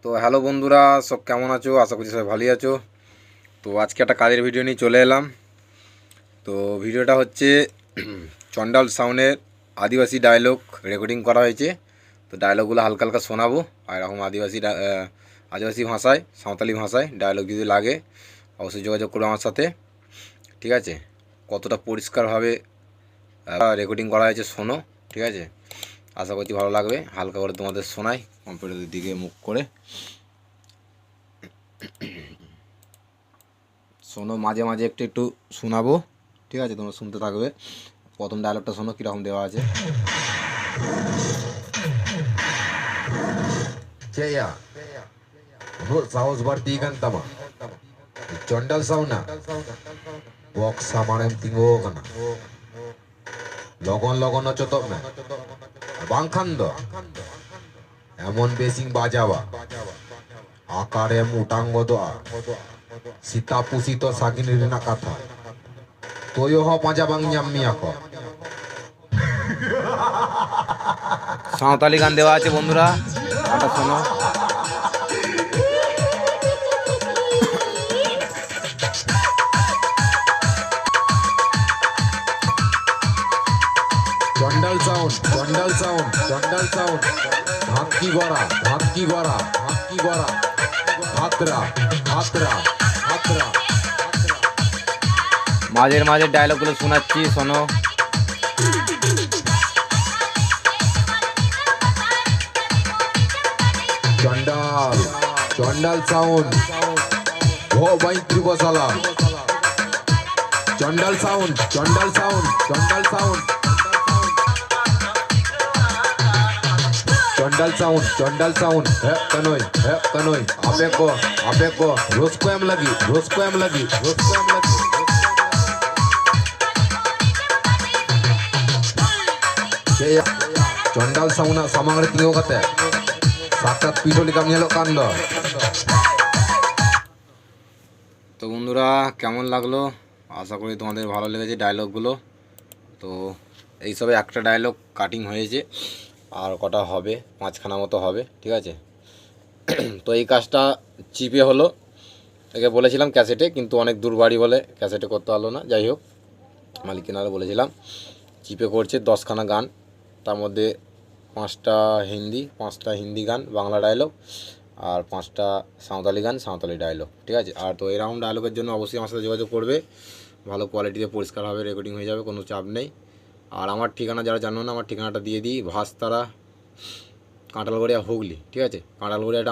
তো হ্যালো বন্ধুরা, সব কেমন আছো? আশা করছি সবাই ভালোই আছো। তো আজকে একটা কাজের ভিডিও নিয়ে চলে এলাম। তো ভিডিওটা হচ্ছে চন্ডাল সাউন্ডের আদিবাসী ডায়লগ রেকর্ডিং করা হয়েছে। তো ডায়লগগুলো হালকা হালকা শোনাবো। আর এরকম আদিবাসী ভাষায়, সাঁওতালি ভাষায় ডায়লগ যদি লাগে অবশ্যই যোগাযোগ করো আমার সাথে, ঠিক আছে? কতটা পরিষ্কারভাবে রেকর্ডিং করা হয়েছে শোনো, ঠিক আছে? আশা করছি ভালো লাগবে। হালকা করে তোমাদের শোনাই কম্পিউটারের দিকে মুখ করে শোনো, মাঝে মাঝে একটু একটু শোনাবো, ঠিক আছে? তোমরা শুনতে থাকবে। প্রথম ডায়লগটা শোনো কীরকম দেওয়া আছে। Jaya, menurut saus berarti kan tama. Condal sauna, box sama yang tinggo kana. Logon no cotok na. Bangkhan do. এমন বেসিং বাজাবা আকারে মুটাঙ্গ দোয়া সীতা পুষিত সাকিনের না কথা তোয় হ পাঁজা বাং জাম্মিয়া ক সাঁওতালি গান দেওয়া আছে বন্ধুরা, এটা শোনো। চন্ডাল সাউন্ড ধাক্কি গড়া হাতরা মাঝের মাঝে ডায়লগগুলো শোনাচ্ছি, শোনো। চন্ডাল সাউন্ড ও বাইত্রি বসালা চন্ডাল sound Condal sound he kanoi apeko rosko em lagi Jaya Condal sound samang re tingo kate sakat pitoli kam nyelok kando. তো বন্ধুরা, কেমন লাগলো? আশা করি তোমাদের ভালো লেগেছে ডায়লগগুলো। তো এইসবে একটা ডায়লগ কাটিং হয়েছে, আর কটা হবে, 5খানা মতো হবে, ঠিক আছে? তো এই কাজটা চিপে হলো, একে বলেছিলাম ক্যাসেটে, কিন্তু অনেক দূর বাড়ি বলে ক্যাসেটে করতে পারলো না। যাই হোক, মালিকিনারা বলেছিলাম চিপে করছে 10খানা গান, তার মধ্যে 5টা হিন্দি গান বাংলা ডায়লগ, আর 5টা সাঁওতালি ডায়লগ, ঠিক আছে? আর তো এরকম ডায়লগের জন্য অবশ্যই আমার সাথে যোগাযোগ করবে। ভালো কোয়ালিটিতে পরিষ্কারভাবে রেকর্ডিং হয়ে যাবে, কোনো চাপ নেই। আর আমার ঠিকানা যারা জানো না, আমার ঠিকানাটা দিয়ে দিই, ভাস্তারা, কাঁঠালগড়িয়া, হুগলি, ঠিক আছে? কাঁঠালগড়িয়াটা